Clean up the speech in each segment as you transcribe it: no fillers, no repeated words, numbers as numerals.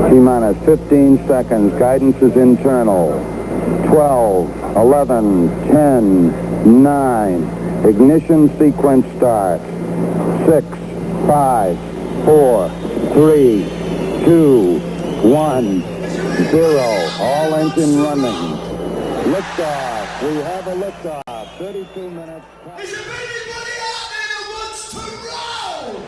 T-minus 15 seconds. Guidance is internal. 12, 11, 10, 9. Ignition sequence starts. 6, 5, 4, 3, 2, 1, 0. All engine running. Liftoff. We have a liftoff. 32 minutes. Is there anybody out there that wants to roll?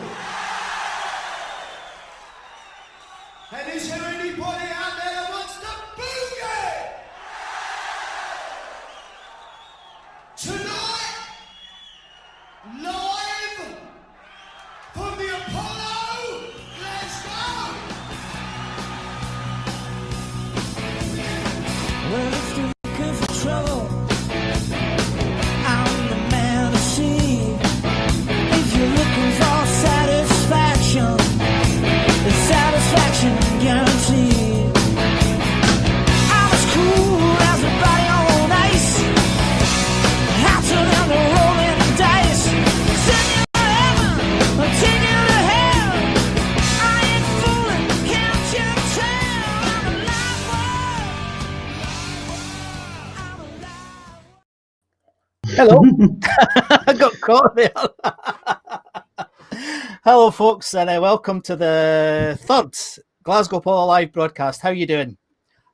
And is there anybody out there that wants to boogie? Tonight, live from the Apollo, Glasgow. Well, if you're looking for trouble, I'm the man to see. If you're looking for satisfaction, the satisfaction guaranteed. I'm as cool as a body on ice, hotter than the rolling dice. Send you to heaven, or take you to hell. I ain't fooling, can't you tell? I'm alive. Hello. I got caught there. Hello, folks, and welcome to the third Glasgow Polo Live broadcast. How are you doing?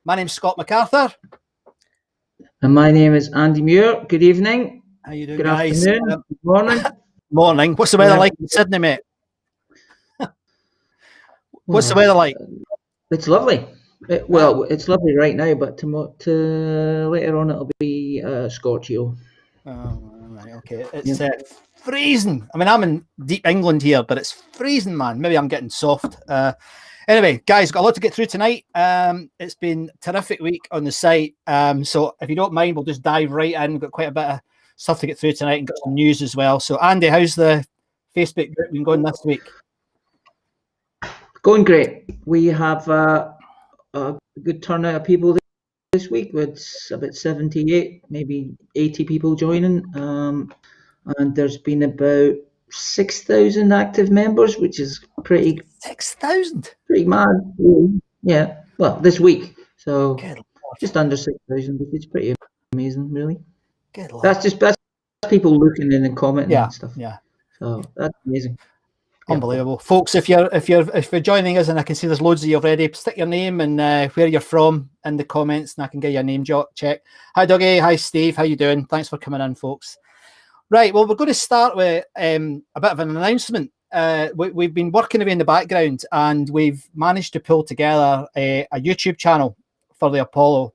My name's Scott MacArthur. And my name is Andy Muir. Good evening. How you doing, Good guys? afternoon. Good morning. Morning. What's the weather Yeah. like in Sydney, mate? What's the weather like? It's lovely. It's lovely right now, but to later on it'll be scorchio. Oh, right, okay. It's freezing. I mean, I'm in deep England here, but it's freezing, man. Maybe I'm getting soft. Anyway, guys, got a lot to get through tonight. It's been a terrific week on the site. So if you don't mind, we'll just dive right in. We've got quite a bit of stuff to get through tonight and got some news as well. So, Andy, how's the Facebook group been going this week? Going great. We have a good turnout of people this week, with about 78, maybe 80 people joining. And there's been about 6,000 active members, which is pretty 6,000? pretty mad. Yeah. Well, this week. So Good Lord. just under 6,000, which is pretty amazing, really. Good Lord. That's people looking in and commenting and stuff. Yeah. So that's amazing. Unbelievable, folks. If you're joining us, and I can see there's loads of you already, stick your name and where you're from in the comments, and I can get your name check. Hi, Dougie. Hi, Steve. How you doing? Thanks for coming in, folks. Right. Well, we're going to start with a bit of an announcement. We've been working away in the background, and we've managed to pull together a YouTube channel for the Apollo,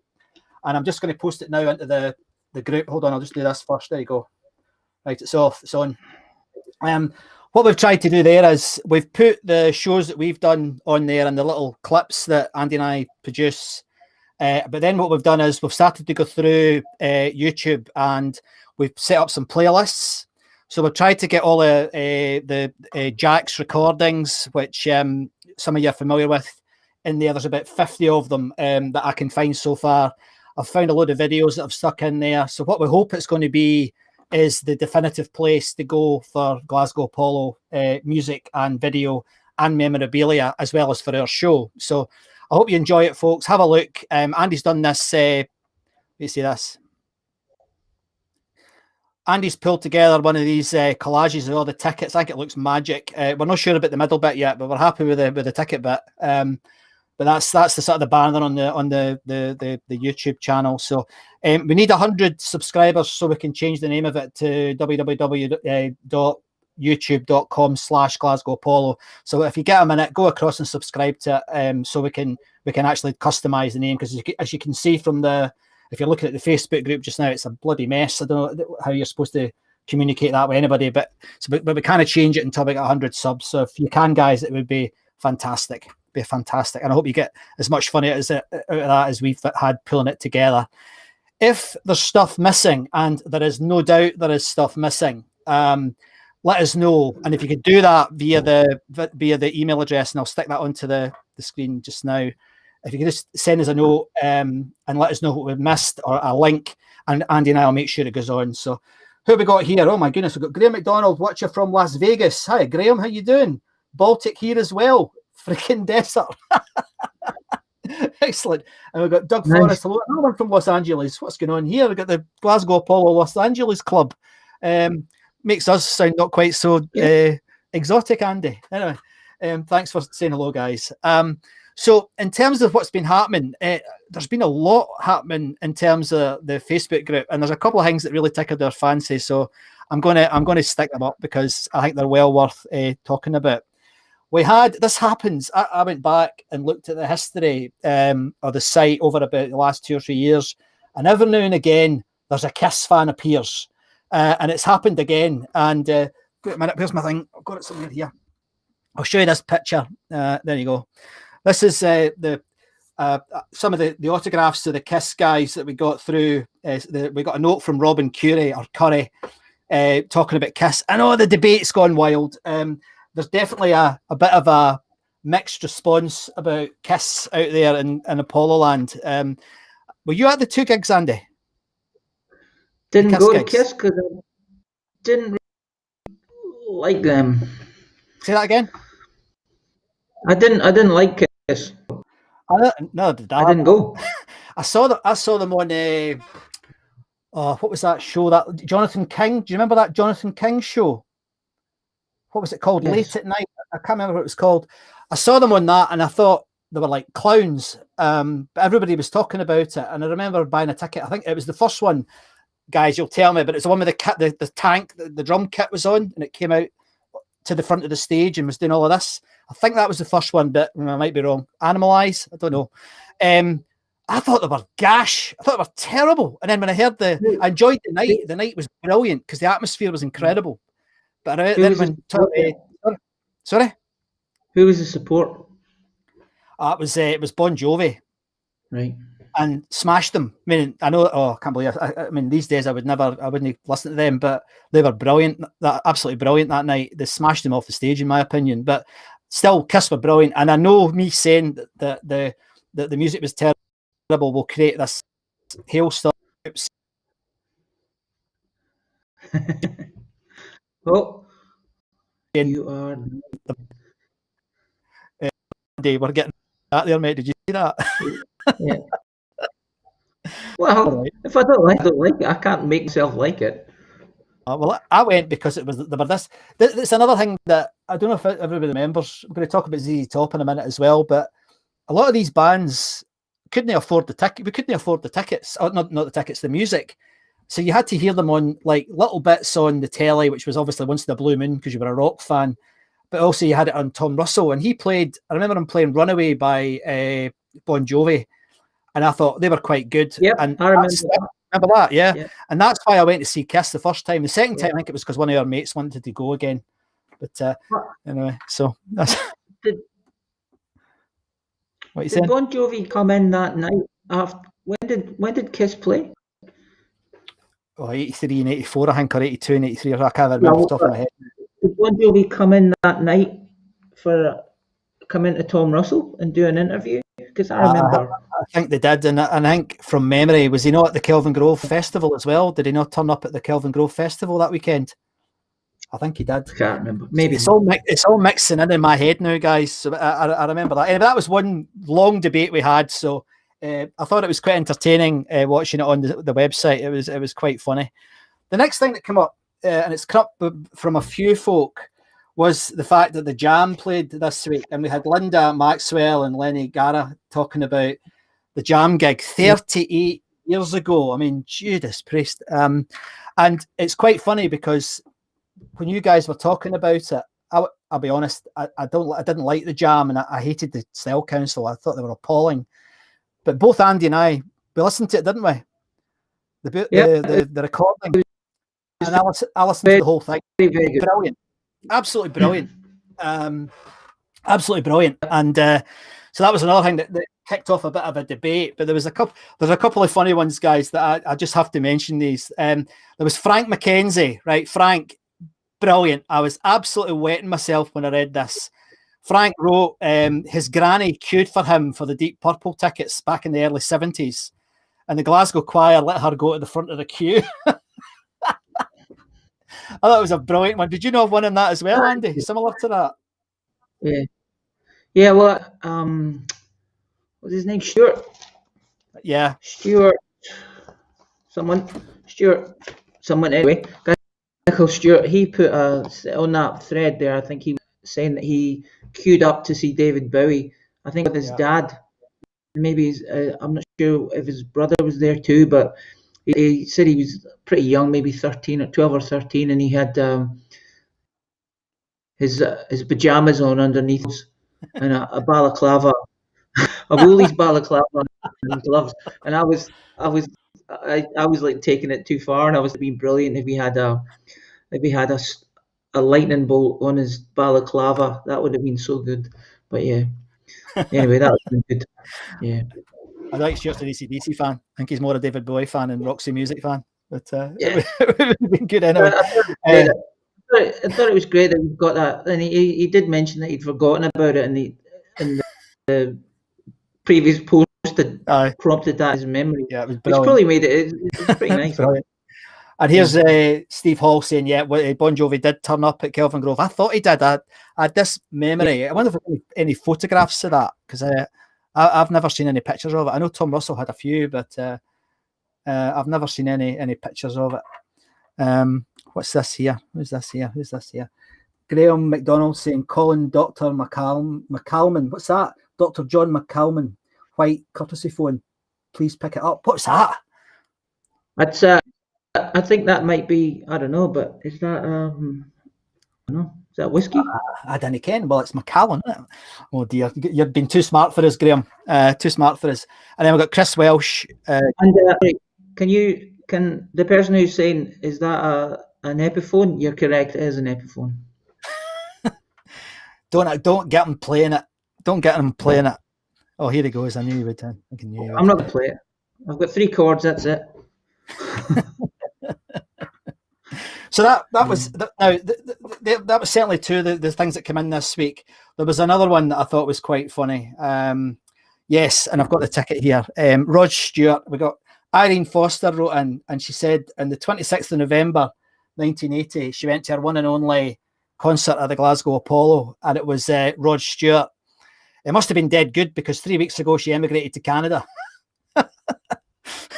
and I'm just going to post it now into the group. Hold on, I'll just do this first. There you go. Right, it's off. It's on. What we've tried to do there is we've put the shows that we've done on there and the little clips that Andy and I produce. But then what we've done is we've started to go through YouTube, and we've set up some playlists. So we've tried to get all the Jack's recordings, which some of you are familiar with, in there. There's about 50 of them that I can find so far. I've found a load of videos that I've stuck in there. So what we hope it's going to be is the definitive place to go for Glasgow Polo music and video and memorabilia, as well as for our show. So I hope you enjoy it, folks. Have a look. Andy's done this. You see this? Andy's pulled together one of these collages of all the tickets. I think it looks magic. We're not sure about the middle bit yet, but we're happy with the ticket bit. But that's the sort of the banner on the YouTube channel. So we need 100 subscribers so we can change the name of it to www.youtube.com/Glasgow Polo. So if you get a minute, go across and subscribe to it, so we can actually customize the name, because as you can see from if you're looking at the Facebook group just now, it's a bloody mess. I don't know how you're supposed to communicate that with anybody, but we kind of change it until we get 100 subs. So if you can, guys, it would be fantastic. Be fantastic, and I hope you get as much fun out of that as we've had pulling it together. If there's stuff missing, and there is no doubt there is stuff missing, let us know. And if you could do that via the email address, and I'll stick that onto the screen just now. If you could just send us a note and let us know what we've missed, or a link, and Andy and I will make sure it goes on. So who have we got here? Oh my goodness, we've got Graham McDonald, watcher from Las Vegas. Hi Graham, how you doing? Baltic here as well. Freaking desert. Excellent. And we've got Doug Nice. Forrest. Hello, another one from Los Angeles. What's going on here? We've got the Glasgow Apollo Los Angeles Club. Makes us sound not quite so exotic, Andy. Anyway, thanks for saying hello, guys. So in terms of what's been happening, there's been a lot happening in terms of the Facebook group, and there's a couple of things that really tickled their fancy. So I'm going to stick them up because I think they're well worth talking about. We had, this happens, I went back and looked at the history of the site over about the last 2 or 3 years, and every now and again, there's a Kiss fan appears, and it's happened again. And wait a minute, where's my thing? I've got it somewhere here. I'll show you this picture. There you go. This is some of the autographs of the Kiss guys that we got through. We got a note from Robin Curry, talking about Kiss. I know the debate's gone wild. There's definitely a bit of a mixed response about Kiss out there in Apollo land. Were you at the 2 gigs, Andy? Didn't go to Kiss because I didn't really like them. Say that again. I didn't like Kiss. I didn't go. I saw them on what was that show? That Jonathan King. Do you remember that Jonathan King show? What was it called? Yes. Late at Night. I can't remember what it was called. I saw them on that and I thought they were like clowns. But everybody was talking about it. And I remember buying a ticket. I think it was the first one, guys, you'll tell me, but it's the one with the tank, the drum kit was on, and it came out to the front of the stage and was doing all of this. I think that was the first one, but I might be wrong. Animalize? I don't know. I thought they were gash. I thought they were terrible. And then when I heard I enjoyed the night. The night was brilliant because the atmosphere was incredible. But sorry, who was the support? It was Bon Jovi, right? And smashed them. I mean, I know. Oh, I can't believe. I mean, these days I wouldn't listen to them, but they were brilliant. Absolutely brilliant that night. They smashed them off the stage, in my opinion. But still, Kiss were brilliant. And I know me saying that the music was terrible will create this hailstorm. Oh, you are. We're getting that there, mate. Did you see that? Yeah. Well, right. If I don't like it, I can't make myself like it. Well, I went because it was this. It's another thing that I don't know if everybody remembers. I'm going to talk about ZZ Top in a minute as well, but a lot of these bands couldn't afford the ticket. We couldn't afford the tickets, or not the tickets, the music. So you had to hear them on like little bits on the telly, which was obviously Once in a Blue Moon because you were a rock fan, but also you had it on Tom Russell, and he played. I remember him playing "Runaway" by Bon Jovi, and I thought they were quite good. Yeah, and I remember that. Yeah, and that's why I went to see Kiss the first time. The second time, I think it was because one of our mates wanted to go again. But anyway, so that's. What you saying? Did Bon Jovi come in that night? After when did Kiss play? Oh, 83 and 84, I think, or 82 and 83. I can't remember off the top of my head. Did Bon Jovi come in that night come into Tom Russell and do an interview? Because I remember. I think they did, and I think from memory, was he not at the Kelvin Grove Festival as well? Did he not turn up at the Kelvin Grove Festival that weekend? I think he did. I can't remember. Maybe it's all mixing in my head now, guys. So I remember that. Anyway, that was one long debate we had. So I thought it was quite entertaining watching it on the website. It was quite funny. The next thing that came up, and it's come up from a few folk, was the fact that the Jam played this week, and we had Linda Maxwell and Lenny Gara talking about the Jam gig 38 years ago. I mean, Judas Priest. And it's quite funny because when you guys were talking about it, I'll be honest, I didn't like the Jam, and I hated the Style Council. I thought they were appalling. But both Andy and I, we listened to it, didn't we? The recording. And I listened to the whole thing. Brilliant. Absolutely brilliant. Absolutely brilliant. And so that was another thing that kicked off a bit of a debate. But there's a couple of funny ones, guys, that I just have to mention these. There was Frank McKenzie, right? Frank, brilliant. I was absolutely wetting myself when I read this. Frank wrote his granny queued for him for the Deep Purple tickets back in the early 70s. And the Glasgow choir let her go to the front of the queue. I thought it was a brilliant one. Did you know of one in that as well, Andy? Similar to that? Yeah. Well, what's his name? Stuart. Yeah. Stuart. Someone anyway. Michael Stewart, he put on that thread there, I think he was saying that he queued up to see David Bowie, I think with his dad. Maybe I'm not sure if his brother was there too, but he said he was pretty young, maybe 13 or 12 or 13, and he had his pajamas on underneath and a balaclava, a woolies balaclava and gloves. And I was like taking it too far, and I was being brilliant if he had a lightning bolt on his balaclava. That would have been so good. But yeah, anyway, that was good. Yeah. I like Stuart's an AC/DC fan. I think he's more a David Bowie fan and Roxy Music fan. But Yeah. it would have been good anyway. I thought it was great that we've got that. And he did mention that he'd forgotten about it, and the previous post had prompted that as memory. Yeah, it was Which brilliant. probably made it was pretty nice. And here's Steve Hall saying, yeah, Bon Jovi did turn up at Kelvin Grove. I thought he did. I had this memory. I wonder if there's any photographs of that, because I've never seen any pictures of it. I know Tom Russell had a few, but I've never seen any pictures of it. What's this here? Who's this here? Graham McDonald saying, calling Dr. McCalman. What's that? Dr. John McCalman. White courtesy phone. Please pick it up. What's that? That's I think that might be, I don't know, but is that I don't know. Is that whiskey? I didn't ken. Well, it's Macallan, isn't it? Oh dear, you've been too smart for us, Graham. Too smart for us. And then we've got Chris Welsh. And can the person who's saying, is that an Epiphone? You're correct. It is an Epiphone. Don't get him playing it. Don't get him playing it. Oh, here he goes. I knew you would. I'm not going to play it. I've got 3 chords. That's it. So that was that was certainly two of the things that came in this week. There was another one that I thought was quite funny. Yes, and I've got the ticket here. Rod Stewart. We got Irene Foster wrote in, and she said on the 26th of November 1980 she went to her one and only concert at the Glasgow Apollo, and it was Rod Stewart. It must have been dead good, because 3 weeks ago she emigrated to Canada.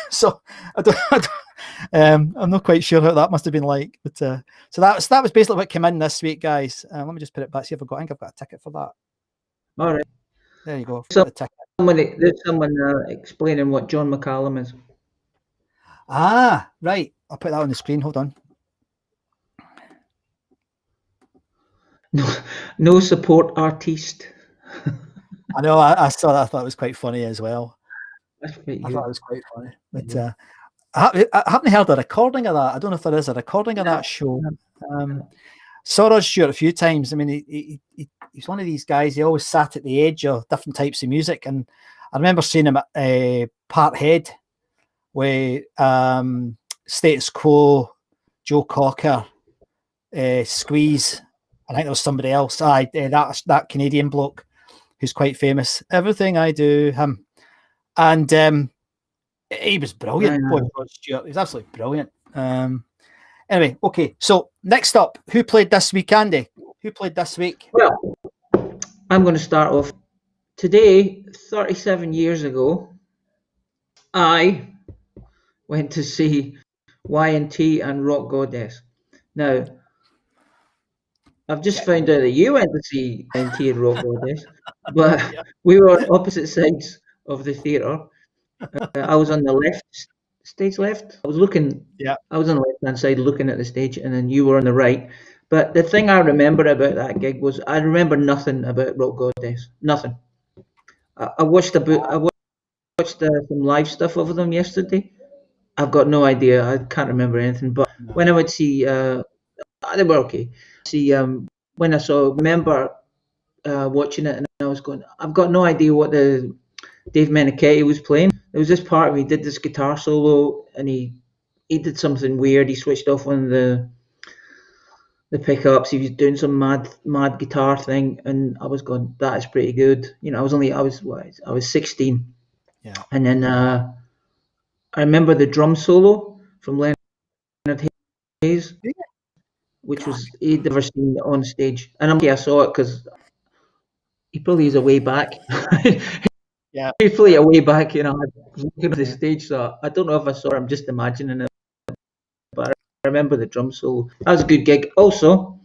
So I'm not quite sure how that must have been like, but so that was basically what came in this week, guys. Let me just put it back. See if I think I've got a ticket for that. All right, there you go. So the ticket. There's someone explaining what John McCallum is. Ah, right. I'll put that on the screen. Hold on. No support artiste. I know. I saw that. I thought it was quite funny as well. That's pretty good. I thought it was quite funny, but. I haven't heard a recording of that. I don't know if there is a recording of that show. Saw Rod Stewart a few times. I mean, he's one of these guys. He always sat at the edge of different types of music, and I remember seeing him at Parkhead with Status Quo, Joe Cocker, Squeeze. I think there was somebody else. That Canadian bloke who's quite famous. Everything I Do, him, and. He was brilliant. Rod Stewart. He was absolutely brilliant. Anyway, okay. So next up, who played this week, Andy? Who played this week? Well, I'm going to start off. Today, 37 years ago, I went to see Y&T and Rock Goddess. Now, I've just found out that you went to see Y&T and Rock Goddess, but we were on opposite sides of the theatre. I was on the stage left. I was looking. Yeah. I was on the left-hand side looking at the stage, and then you were on the right. But the thing I remember about that gig was I remember nothing about Rock Goddess. Nothing. I watched some live stuff of them yesterday. I've got no idea. I can't remember anything. But when I would see, they were okay. When I remember watching it, and I was going, I've got no idea what the Dave Meniketti was playing. There was this part where he did this guitar solo, and he did something weird. He switched off one of the pickups. He was doing some mad guitar thing, and I was going, that is pretty good. You know, I was 16. Yeah. And then I remember the drum solo from Leonard Hayes, which was he'd never seen on stage, and I saw it because he probably is a way back. Yeah. Briefly a way back, I was looking at the stage, so I don't know if I saw it, I'm just imagining it, but I remember the drum solo. That was a good gig. Also,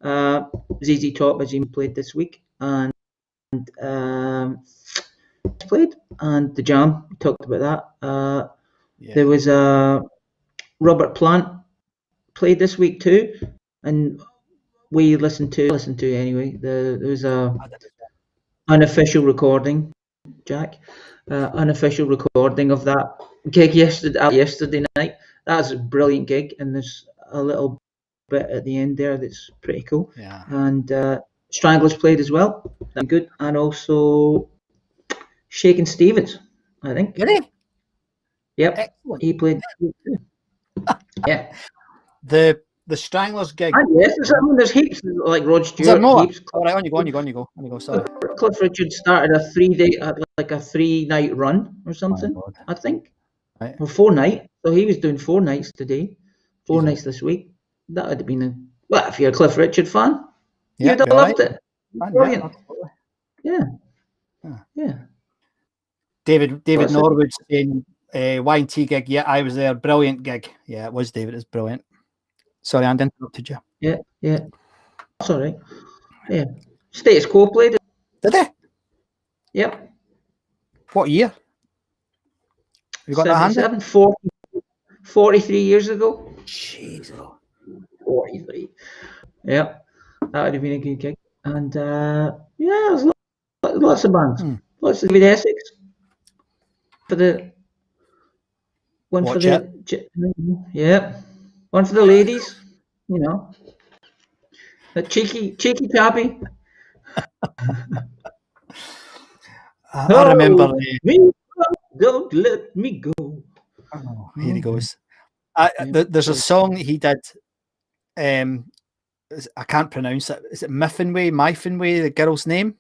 ZZ Top, as you played this week, and played, and the Jam, we talked about that. There was Robert Plant played this week too, and we listened to anyway. There was a unofficial recording, Jack, unofficial recording of that gig yesterday night. That was a brilliant gig, and there's a little bit at the end there that's pretty cool. Yeah. And Stranglers played as well. That's good. And also Shakin' Stevens, I think. Did he? Yep. Excellent. He played too. Yeah. The Stranglers gig. And yes, there's heaps, like Rod Is there Stewart, more? heaps. All right, on you go. Sorry. Cliff Richard started a 3-night run or something, God. I think. Right. Or 4-night. So he was doing 4 nights today, 4 Jesus. nights this week. That would have been well, if you're a Cliff Richard fan, Yeah, you'd have you're loved right. it. Brilliant. Yeah. David What's it? Norwood saying Y&T gig. Yeah, I was there. Brilliant gig. Yeah, it was, David. It's brilliant. Sorry, I interrupted you. Yeah. That's all right. Yeah. Status Quo played it. Did they? Yep. What year? You got that handy? 77, 43 years ago. Jeez. 43. Yeah. That would have been a good gig. And there's lots of bands. Lots of David Essex. For the one Watch for the yeah. One for the ladies, The cheeky chappy. I remember. Don't let me go. Oh, here he goes. There's a song he did. I can't pronounce it. Is it Myfanway, the girl's name?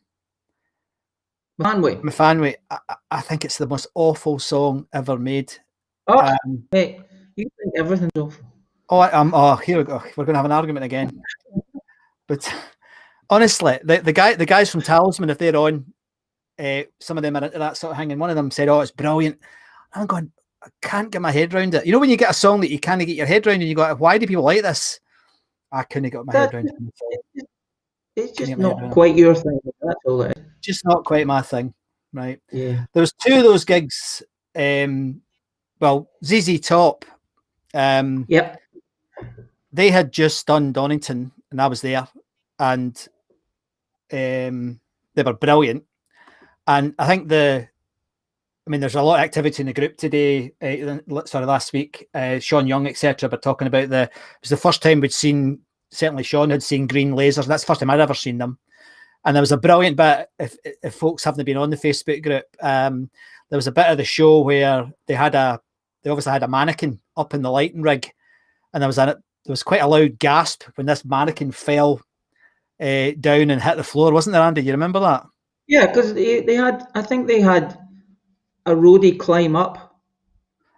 Myfanway. I think it's the most awful song ever made. Oh, wait, you think everything's awful? Here we go. We're going to have an argument again. But honestly, the guys from Talisman, if they're on, some of them are into that sort of thing, and one of them said, "Oh, it's brilliant." I'm going, I can't get my head around it. You know when you get a song that you can't get your head around, and you go, "Why do people like this?" I couldn't get my head around it. It's just not quite your thing. That's all it is. Just not quite my thing, right? Yeah. There was 2 of those gigs. Well, ZZ Top. Yep. They had just done Donington, and I was there, and they were brilliant. And I think there's a lot of activity in the group today. Last week, Sean Young, etc. But talking about it was the first time we'd seen. Certainly, Sean had seen Green Lasers. And that's the first time I'd ever seen them. And there was a brilliant bit. If folks haven't been on the Facebook group, there was a bit of the show where they obviously had a mannequin up in the lighting rig, and there was quite a loud gasp when this mannequin fell down and hit the floor, wasn't there, Andy? You remember that? Yeah, because I think they had a roadie climb up.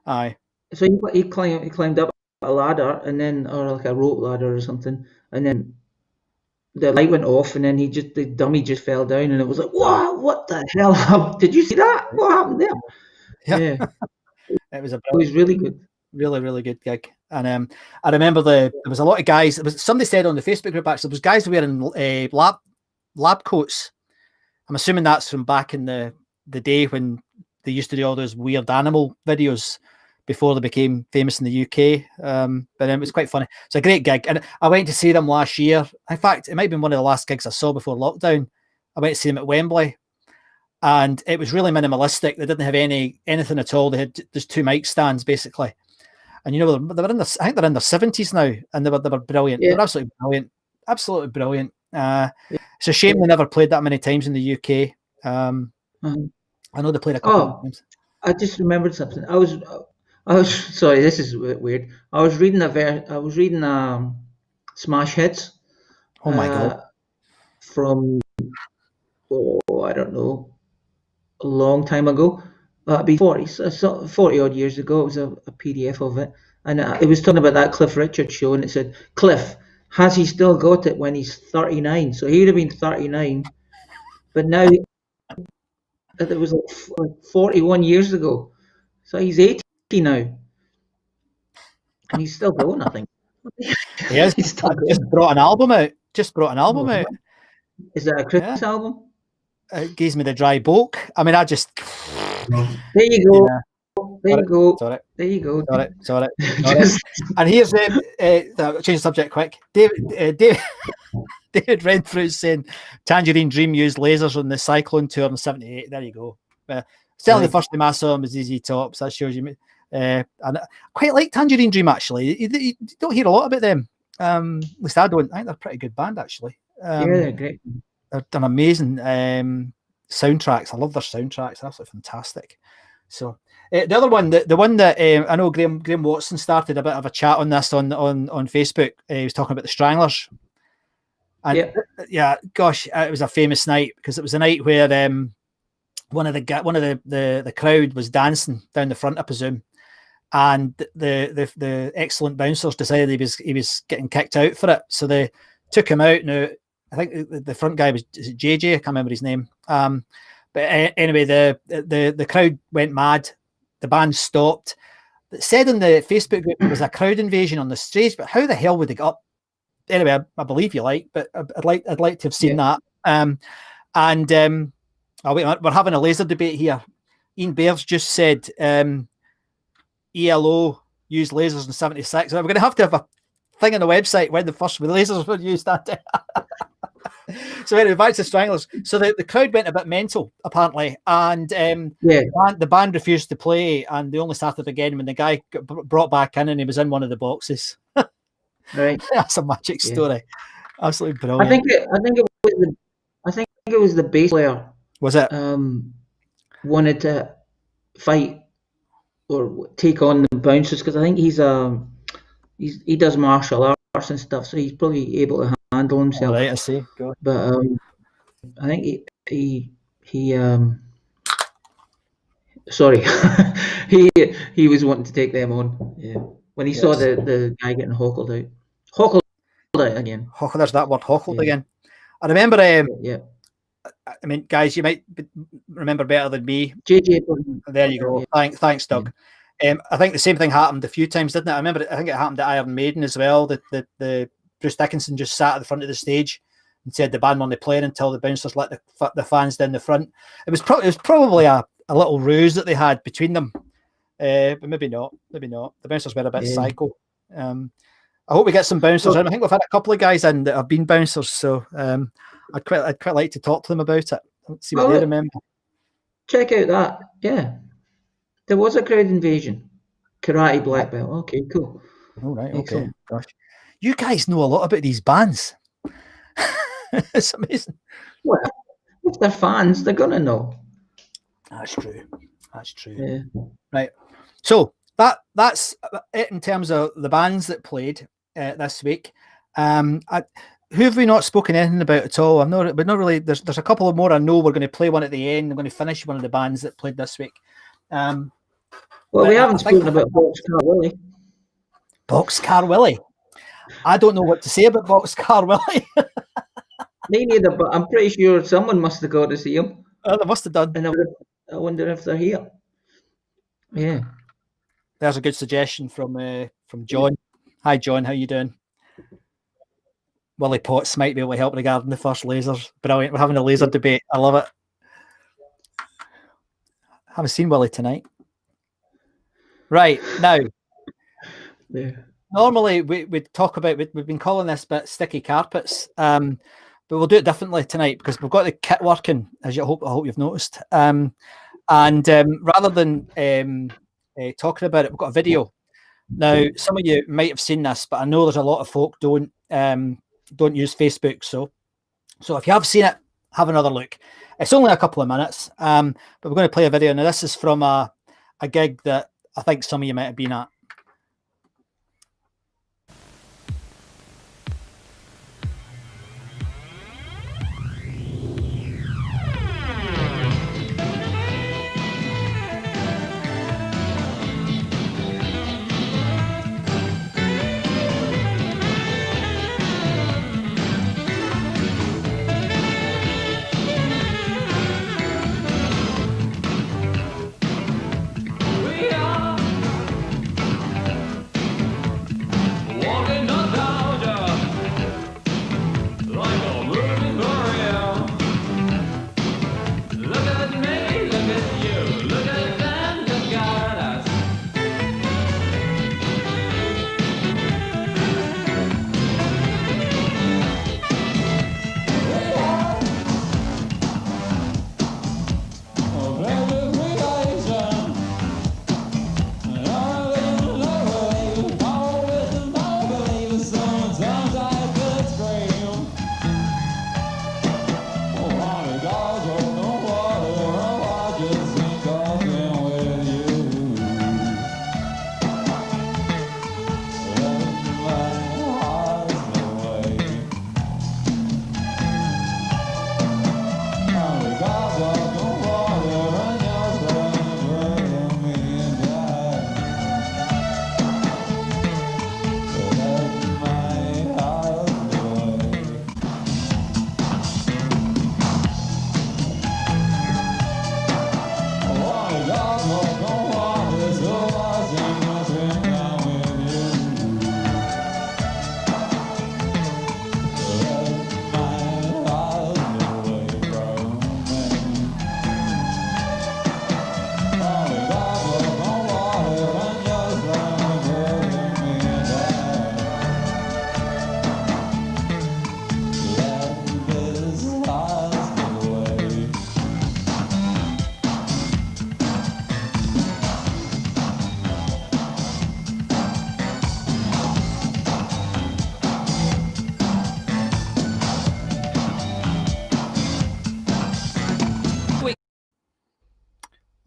Aye. So he climbed up a ladder, and then, or like a rope ladder or something, and then the light went off, and then the dummy just fell down, and it was like, what the hell happened? Did you see that? What happened there? Yeah. It was really good. Really, really good gig. And I remember there was a lot of guys. Somebody said on the Facebook group, actually, there was guys wearing lab coats. I'm assuming that's from back in the day when they used to do all those weird animal videos before they became famous in the UK. But it was quite funny. It's a great gig. And I went to see them last year. In fact, it might have been one of the last gigs I saw before lockdown. I went to see them at Wembley. And it was really minimalistic. They didn't have anything at all. They had just 2 mic stands, basically. And they were I think they're in their 70s now, and they were brilliant. Yeah. They were absolutely brilliant. It's a shame they never played that many times in the UK. I know they played a couple of times. I just remembered something. I was sorry. This is weird. I was reading Smash Hits. Oh my God! From I don't know, a long time ago. Be 40 odd years ago. It was a PDF of it, and it was talking about that Cliff Richard show, and it said, Cliff, has he still got it when he's 39? So he would have been 39, but now It was like 41 years ago. So he's 80 now. And he's still going, I think. He is. He's still Just going. brought an album out. Just brought an album Oh, out. is that a Chris album? It gives me the dry bulk. I mean, I just. There you go. Yeah. There you go. Sorry. There you go. Sorry. Just- And here's change the subject quick. David Renfrew's saying Tangerine Dream used lasers on the Cyclone tour in '78. There you go. Certainly the first time I saw him was ZZ Tops. That shows you. And I quite like Tangerine Dream, actually. You don't hear a lot about them. At least I don't. I think they're a pretty good band, actually. yeah, they're great. They're done amazing soundtracks. I love their soundtracks. They're absolutely fantastic. So the other one, the one that I know Graham Watson started a bit of a chat on this on Facebook. He was talking about the Stranglers. And yeah, gosh, it was a famous night because it was a night where one of the crowd was dancing down the front, I presume, and the excellent bouncers decided he was getting kicked out for it, so they took him out. Now I think the front guy was JJ. I can't remember his name. But anyway, the crowd went mad. The band stopped. It said in the Facebook group there was a crowd invasion on the stage, but how the hell would they get up? Anyway, I believe you like, but I'd like to have seen that. We're having a laser debate here. Ian Bears just said ELO used lasers in '76. We're going to have a thing on the website when the first lasers were used that day. So anyway, back to Stranglers. So the crowd went a bit mental, apparently, and the band refused to play, and they only started again when the guy got brought back in and he was in one of the boxes. Right. That's a magic story. Absolutely brilliant. I think it was the bass player. Was it? Wanted to fight or take on the bouncers because I think he does martial arts and stuff, so he's probably able to handle himself. Right, I see. Go. But I think he sorry, he was wanting to take them on. Yeah, when he saw the guy getting hockled out again. There's that word, hockled again. I remember. I mean, guys, you might remember better than me. JJ. There you go. Yeah. Thanks, Doug. I think the same thing happened a few times, didn't it? I remember. I think it happened at Iron Maiden as well. The Bruce Dickinson just sat at the front of the stage and said the band weren't playing until the bouncers let the fans down the front. It was probably a little ruse that they had between them, but maybe not. The bouncers were a bit psycho. I hope we get some bouncers in. I think we've had a couple of guys in that have been bouncers, so I'd quite like to talk to them about it. See what they remember. Check out that. Yeah, there was a crowd invasion. Karate black belt. Okay, cool. All right. Okay. Gosh, you guys know a lot about these bands. It's amazing. Well, if they're fans, they're gonna know. That's true. Yeah. Right. So that's it in terms of the bands that played this week. Who have we not spoken anything about at all? But not really. There's a couple of more I know. We're going to play one at the end. I'm going to finish one of the bands that played this week. Well, we haven't spoken about Boxcar Willie. Boxcar Willie. I don't know what to say about Boxcar Willie. Me neither, but I'm pretty sure someone must have got to see him. They must have done. And I wonder if they're here. Yeah. There's a good suggestion from John. Hi, John. How you doing? Willie Potts might be able to help regarding the first lasers. Brilliant. We're having a laser debate. I love it. I haven't seen Willie tonight. Right, now. Yeah. Normally, we'd talk about, we've been calling this bit sticky carpets, but we'll do it differently tonight because we've got the kit working, as I hope you've noticed. And rather than talking about it, we've got a video. Now, some of you might have seen this, but I know there's a lot of folk don't use Facebook. So if you have seen it, have another look. It's only a couple of minutes, but we're going to play a video. Now, this is from a gig that I think some of you might have been at.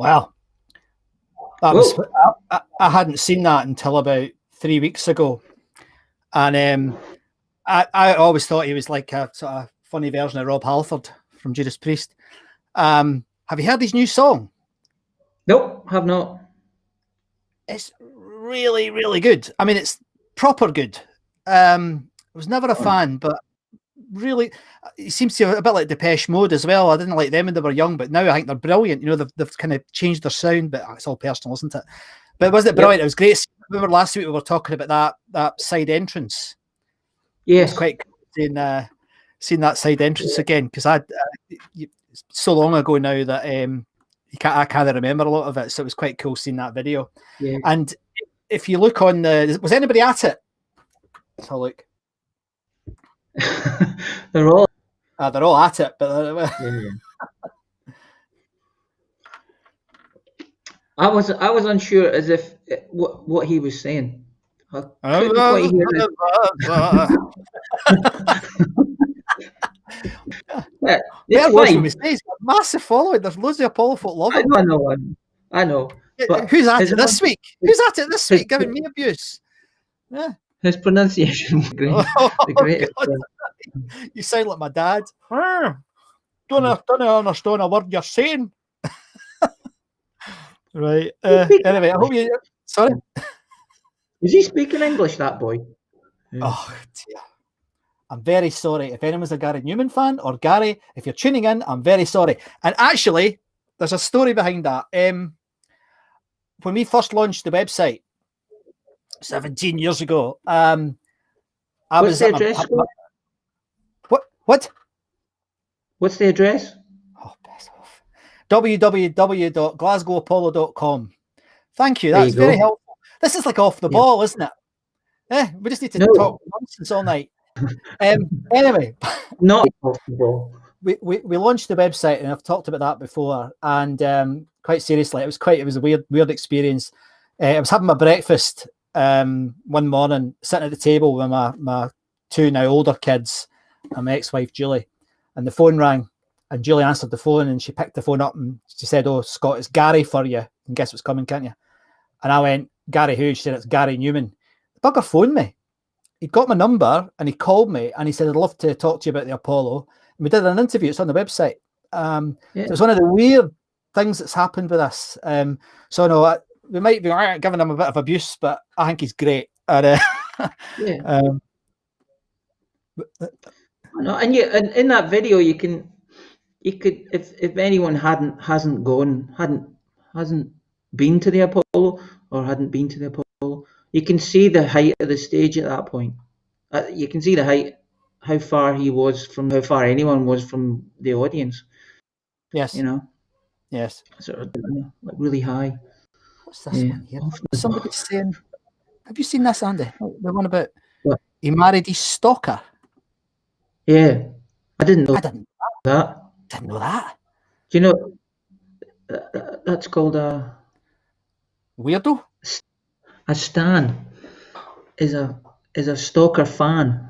Wow. That was Whoa. I hadn't seen that until about 3 weeks ago. And I always thought he was like a sort of funny version of Rob Halford from Judas Priest. Have you heard his new song? Nope, have not. It's really, really good. I mean, it's proper good. I was never a fan, but really, it seems to be a bit like Depeche Mode as well. I didn't like them when they were young, but now I think they're brilliant. You know, they've kind of changed their sound, but it's all personal, isn't it? But wasn't it brilliant? Yep. It was great. Remember last week we were talking about that side entrance. Yes. It was quite cool seeing that side entrance again, because it's so long ago now that I can't remember a lot of it. So it was quite cool seeing that video. Yeah. And if you look on was anybody at it? Let's have a look. They're all at it, but yeah. I was unsure as if what he was saying. I couldn't quite hear it. Yeah, it's fine. He's got a massive following. There's loads of Apollo folk love him. I know. But who's at it this week? Who's at it this week giving me abuse? Yeah. His pronunciation was great. You sound like my dad. Don't understand a word you're saying. Right. Anyway, I hope you. Sorry. Is he speaking English, that boy? Yeah. Oh dear. I'm very sorry. If anyone's a Gary Newman fan, or Gary, if you're tuning in, I'm very sorry. And actually, there's a story behind that. When we first launched the website 17 years ago, what's the address? What? What's the address? Oh, piss off. www.glasgowapollo.com. Thank you. That's very helpful. This is like off the ball, isn't it? We just need to talk nonsense all night. Anyway, not off the ball. We launched the website, and I've talked about that before. And quite seriously, it was a weird experience. I was having my breakfast one morning, sitting at the table with my two now older kids and my ex-wife Julie, and the phone rang, and Julie answered the phone, and she picked the phone up and she said, "Oh, Scott, it's Gary for you. And guess what's coming, can't you?" And I went, "Gary who?" She said, "It's Gary Newman." The bugger phoned me. He'd got my number and he called me and he said, "I'd love to talk to you about the Apollo." And we did an interview. It's on the website. So it's one of the weird things that's happened with us. So no, we might be giving him a bit of abuse, but I think he's great. And, and in that video, you could, if anyone hasn't been to the Apollo or hadn't been to the Apollo, you can see the height of the stage at that point. You can see the height, how far anyone was from the audience. Yes. You know. Yes. Sort of like really high. What's this one here? Somebody's saying, have you seen this, Andy? The one about he married his stalker. Yeah, I didn't know that. Didn't know that. Do you know that's called a weirdo? A stan is a stalker fan.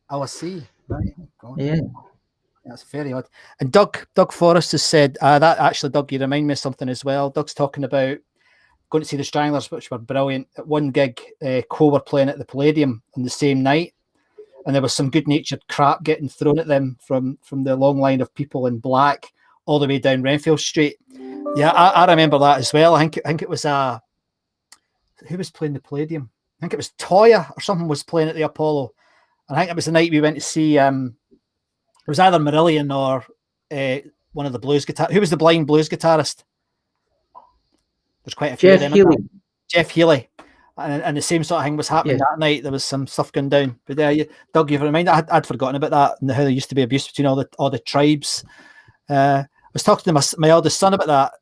Oh, I see. Right. God. Yeah. That's very odd. And Doug Forrest has said that actually, Doug, you remind me of something as well. Doug's talking about going to see the Stranglers, which were brilliant. At one gig, Co were playing at the Palladium on the same night, and there was some good-natured crap getting thrown at them from the long line of people in black all the way down Renfield Street. Yeah, I remember that as well. I think it was who was playing the Palladium? I think it was Toya or something was playing at the Apollo. And I think it was the night we went to see. It was either Marillion or one of the blues guitar. Who was the blind blues guitarist? There's quite a few of them. Jeff Healey. And the same sort of thing was happening that night. There was some stuff going down. But Doug, you've reminded. I'd forgotten about that and how there used to be abuse between all the tribes. I was talking to my eldest son about that.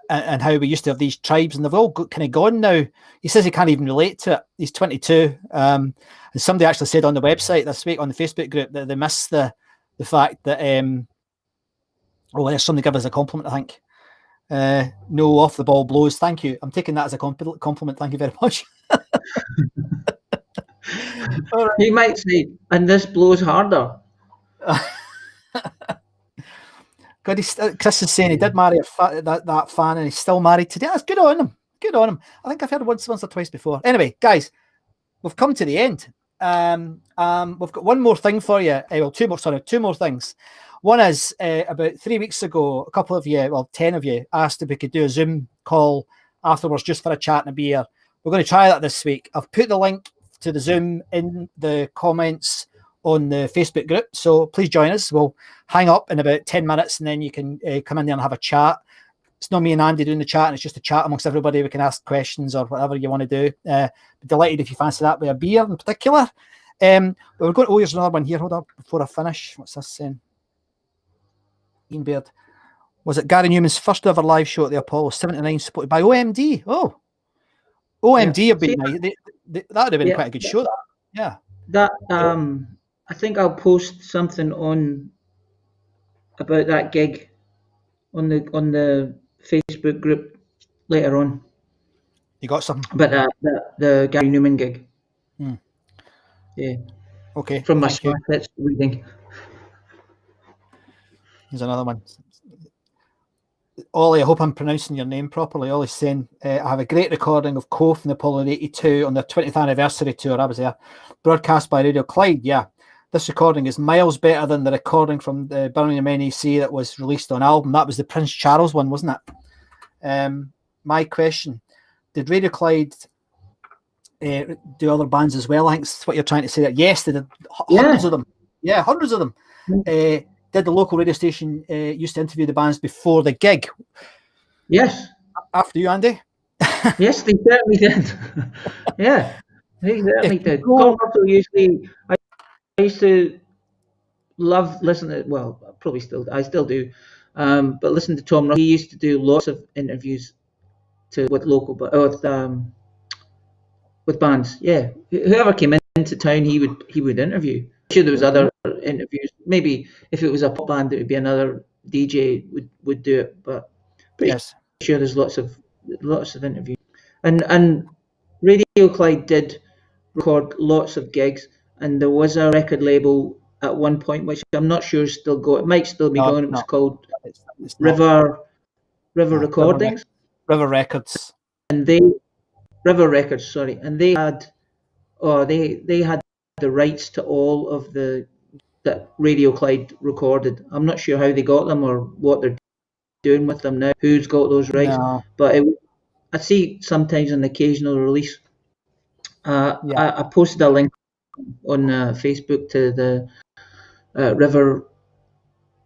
And how we used to have these tribes, and they've all kind of gone now. He says he can't even relate to it. He's 22. And somebody actually said on the website this week on the Facebook group that they miss the fact that there's somebody give us a compliment, I think. No off the ball blows. Thank you. I'm taking that as a compliment. Thank you very much. Right. He might say, and this blows harder. God, Chris is saying he did marry that fan, and he's still married today. That's good on him. Good on him. I think I've heard it once or twice before. Anyway, guys, we've come to the end. We've got one more thing for you. Two more things. One is about 3 weeks ago, a couple of you, well, 10 of you, asked if we could do a Zoom call afterwards just for a chat and a beer. We're going to try that this week. I've put the link to the Zoom in the comments on the Facebook group, so please join us. We'll hang up in about 10 minutes and then you can come in there and have a chat. It's not me and Andy doing the chat, and it's just a chat amongst everybody. We can ask questions or whatever you want to do. Be delighted if you fancy that with a beer in particular. But we're going. Oh, here's another one here. Hold up before I finish. What's this saying? Ian Baird. Was it Gary Newman's first ever live show at the Apollo 79, supported by OMD? Oh, OMD have been nice. That would have been quite a good show. Yeah. That I think I'll post something on about that gig on the Facebook group later on. You got something? But the Gary Newman gig. Yeah. Okay. From my Smartpets reading. Here's another one. Ollie, I hope I'm pronouncing your name properly. Ollie's saying, I have a great recording of Cove from the Apollo 82 on their 20th anniversary tour. I was there. Broadcast by Radio Clyde. Yeah. This recording is miles better than the recording from the Birmingham NEC that was released on album. That was the Prince Charles one, wasn't it? My question, did Radio Clyde do other bands as well? I think that's what you're trying to say. That yes, they did hundreds of them. Yeah, hundreds of them. Did the local radio station used to interview the bands before the gig? Yes. After you, Andy? Yes, they certainly did. Yeah, they certainly did. Tom Russell usually, I used to love listening to, well, I still do, but listen to Tom Russell. He used to do lots of interviews with bands. Yeah, whoever came into town, he would interview. I'm sure there was other interviews. Maybe if it was a pop band, it would be another DJ would do it. But pretty sure there's lots of interviews. And Radio Clyde did record lots of gigs, and there was a record label at one point which I'm not sure is still going. It might still be going. It was called River Recordings. River Records. And River Records, sorry, and they had the rights to all of that Radio Clyde recorded. I'm not sure how they got them or what they're doing with them now. Who's got those rights? No. But I see sometimes an occasional release. I posted a link on Facebook to the River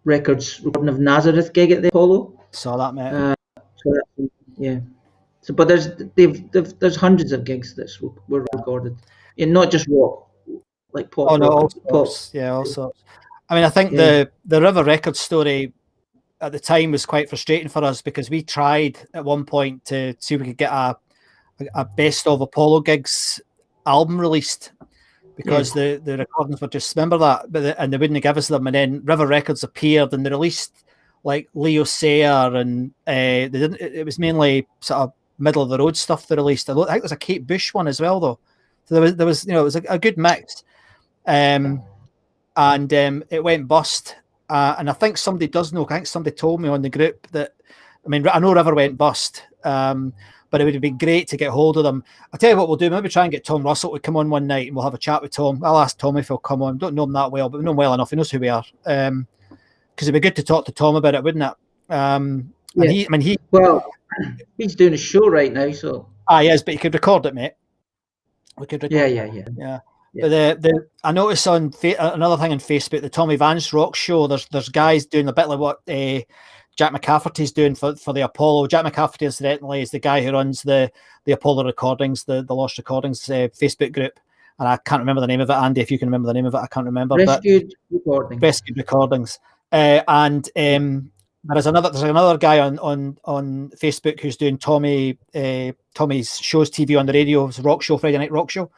Records recording of Nazareth gig at the Apollo. Saw that, mate. Yeah. So, but there's hundreds of gigs that were recorded, and not just rock, like pop. Oh no, all sorts. Yeah, all sorts. I mean, I think the River Records story at the time was quite frustrating for us because we tried at one point to see if we could get a best of Apollo gigs album released because the recordings were just, remember that, and they wouldn't give us them, and then River Records appeared and they released like Leo Sayer, and they didn't. It was mainly sort of middle of the road stuff they released. I think there's a Kate Bush one as well though. So there was it was a good mix, and it went bust. And I think somebody does know. I think somebody told me on the group that, I mean, I know River went bust, but it would have been great to get hold of them. I'll tell you what we'll do. Maybe try and get Tom Russell to come on one night and we'll have a chat with Tom. I'll ask Tom if he'll come on. Don't know him that well, but we know him well enough. He knows who we are. Because it'd be good to talk to Tom about it, wouldn't it? Well, he's doing a show right now, so. Yes, but he could record it, mate. We could record it. Yeah. But I noticed on another thing on Facebook, the Tommy Vance Rock Show, there's guys doing a bit like what Jack McCafferty's doing for the Apollo. Jack McCafferty, incidentally, is the guy who runs the Apollo recordings, the Lost Recordings Facebook group. And I can't remember the name of it. Andy, if you can remember the name of it, I can't remember. Rescued Recordings. And there's another guy on Facebook who's doing Tommy's shows TV on the radio, his rock show, Friday Night Rock Show.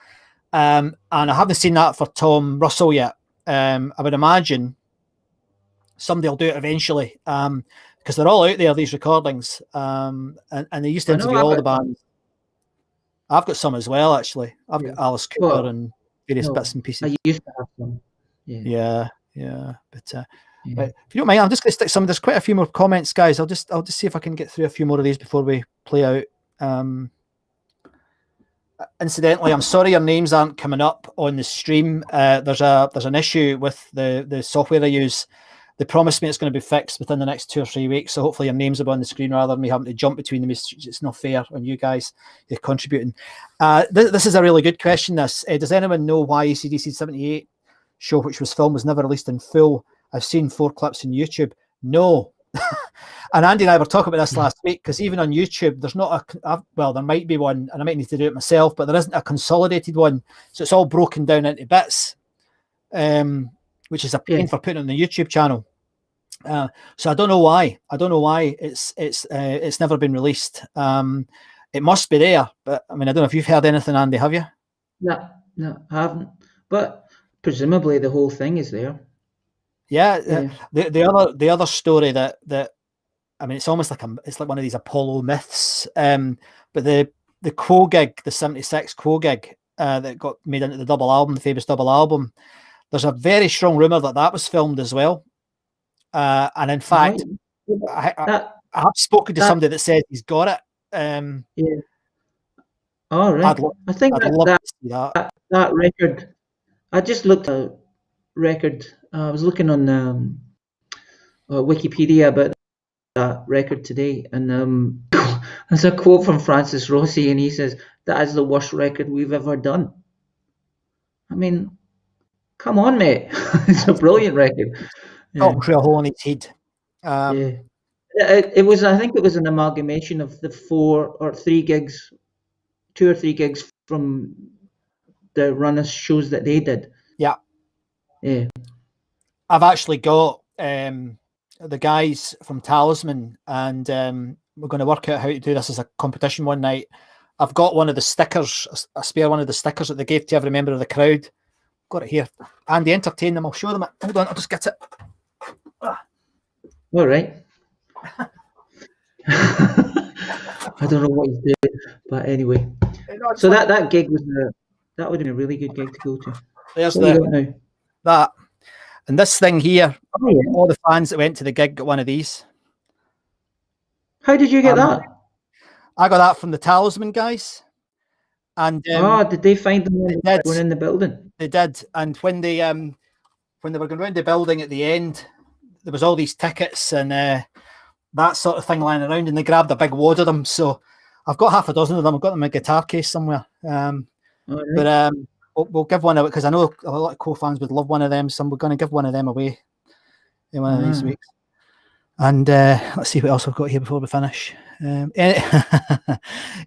And I haven't seen that for Tom Russell yet. I would imagine somebody will do it eventually, because they're all out there, these recordings, and they used to interview all the bands. I've got some as well, actually. I've got Alice Cooper and various bits and pieces. I used to have some. Yeah. But Right. If you don't mind, I'm just going to stick some. There's quite a few more comments, guys. I'll just see if I can get through a few more of these before we play out. Incidentally, I'm sorry your names aren't coming up on the stream. There's an issue with the software I use. They promised me it's going to be fixed within the next 2 or 3 weeks. So hopefully your names are on the screen rather than me having to jump between them. It's not fair on you guys. You're contributing. This is a really good question. Does anyone know why AC/DC 78 show, which was filmed, was never released in full? I've seen 4 clips on YouTube. No. And Andy and I were talking about this last week, because even on YouTube, there's not well, there might be one, and I might need to do it myself, but there isn't a consolidated one. So it's all broken down into bits, which is a pain for putting on the YouTube channel. So I don't know why. It's never been released. It must be there, but I mean, I don't know if you've heard anything, Andy, have you? No, I haven't. But presumably the whole thing is there. Yeah. The other story that I mean, it's almost like it's like one of these Apollo myths. But the Quo gig, the 76 Quo gig that got made into the double album, the famous double album, there's a very strong rumor that was filmed as well. And in fact, I have spoken to somebody that said he's got it. Yeah. All right. I think that record. I just looked at record. I was looking on Wikipedia about that record today, and there's a quote from Francis Rossi, and he says that is the worst record we've ever done. I mean, come on, mate! It's a brilliant record. Oh, a hole in its head. It was. I think it was an amalgamation of the 2 or 3 gigs from the run of shows that they did. Yeah. I've actually got the guys from Talisman, and we're going to work out how to do this as a competition one night. I've got one of the stickers, a spare one of the stickers that they gave to every member of the crowd. Got it here. Andy, entertain them. I'll show them it. Hold on, I'll just get it. All right. I don't know what he's doing, but anyway. So that gig was that would have been a really good gig to go to. There's that. And this thing here, all the fans that went to the gig got one of these. How did you get that? I got that from the Talisman guys. And did they find them when they were in the building? They did. And when they were going around the building at the end, there was all these tickets and that sort of thing lying around, and they grabbed a big wad of them. So I've got half a dozen of them. I've got them in a guitar case somewhere. But we'll give one away, because I know a lot of co-fans would love one of them, so we're going to give one of them away in one of these weeks. And let's see what else I've got here before we finish.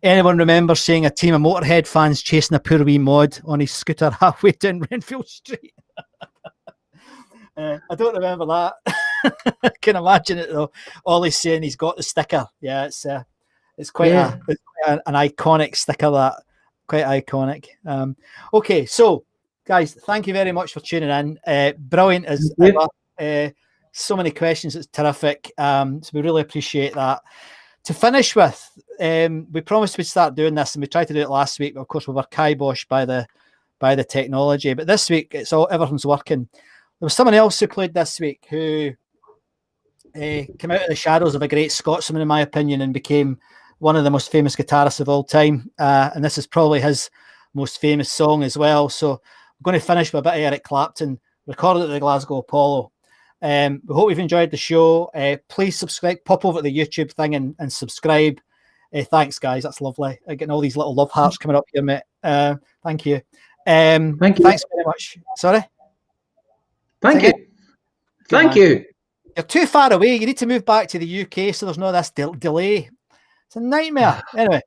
Anyone remember seeing a team of Motorhead fans chasing a poor wee mod on his scooter halfway down Renfield Street? I don't remember that. I can imagine it though. Ollie's saying he's got the sticker. Yeah, it's quite an iconic sticker, that. Quite iconic. Okay, so guys, thank you very much for tuning in. Brilliant as ever. So many questions. It's terrific. So we really appreciate that. To finish with, we promised we'd start doing this, and we tried to do it last week, but of course we were kiboshed by the technology. But this week, everything's working. There was someone else who played this week who came out of the shadows of a great Scotsman, in my opinion, and became one of the most famous guitarists of all time. And this is probably his most famous song as well. So I'm going to finish with a bit of Eric Clapton, recorded at the Glasgow Apollo. We hope you've enjoyed the show. Please subscribe, pop over to the YouTube thing and subscribe. Thanks, guys. That's lovely. Getting all these little love hearts coming up here, mate. Thank you. Thank you. Thanks very much. Sorry? Thank you. Thank you. You're too far away. You need to move back to the UK so there's no this delay. It's a nightmare. Anyway,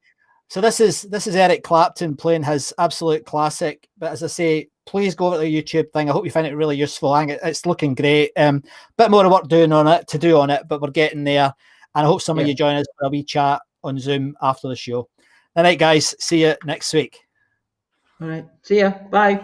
so this is Eric Clapton playing his absolute classic. But as I say, please go over to the YouTube thing. I hope you find it really useful. I think it's looking great. Bit more of work to do on it, but we're getting there. And I hope some of you join us for a wee chat on Zoom after the show. All right, guys. See you next week. All right. See ya. Bye.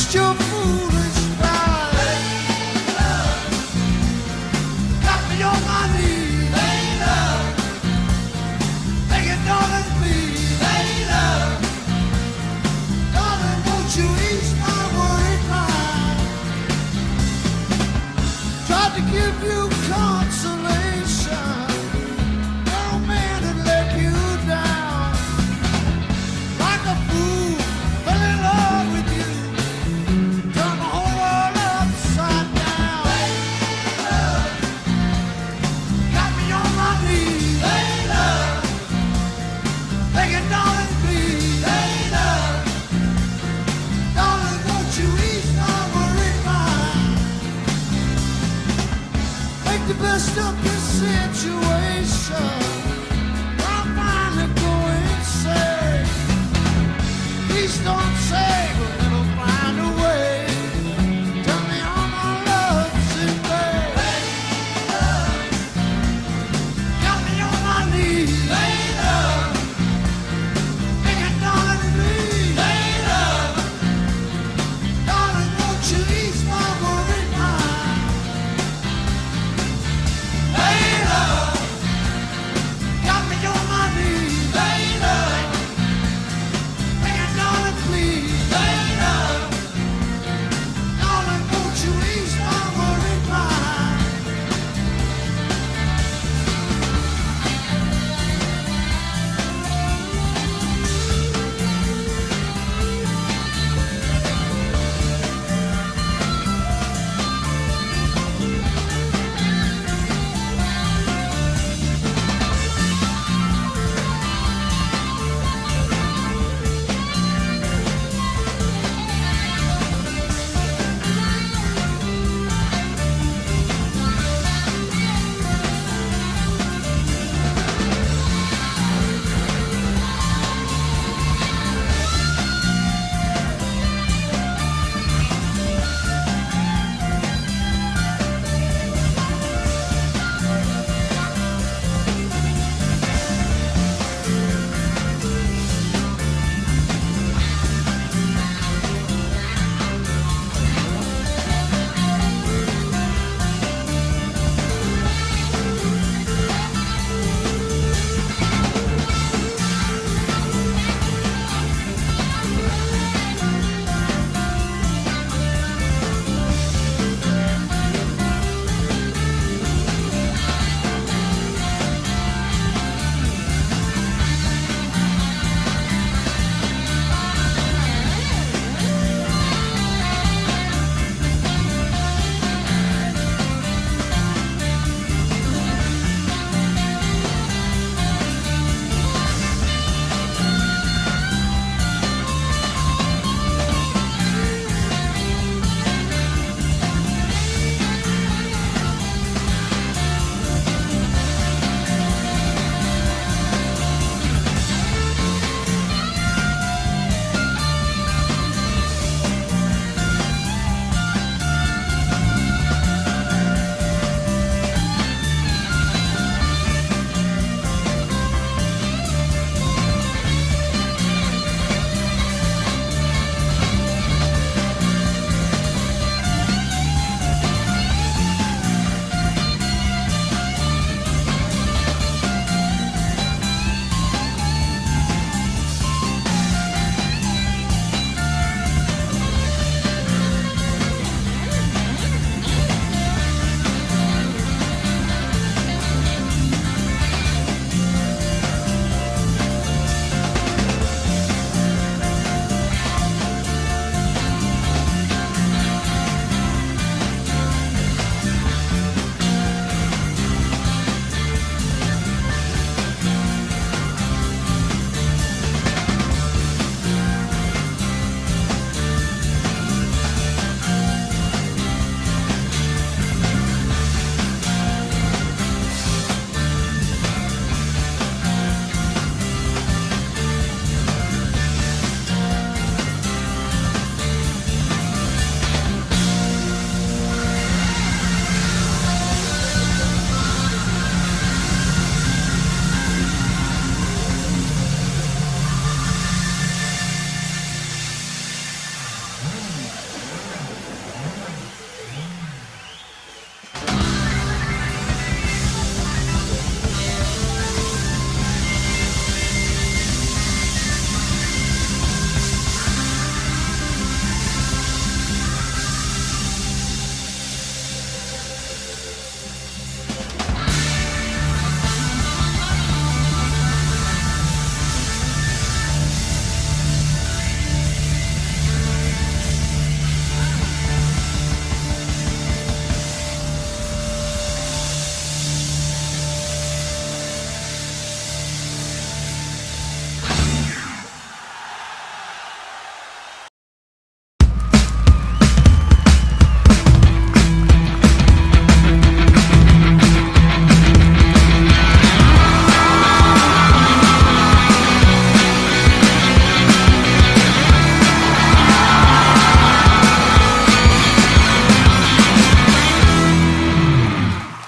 just your foolish pride. Got me on my knees, begging, darling, please, darling, won't you ease my worried mind? Tried to give you consolation, no man had let you down. Like a fool, fell in love with you, turned the whole world upside down. Got me on my knees, begging, darling, please, darling, won't you ease my worried mind? Make the best of this situation. I'm finally going insane. Please don't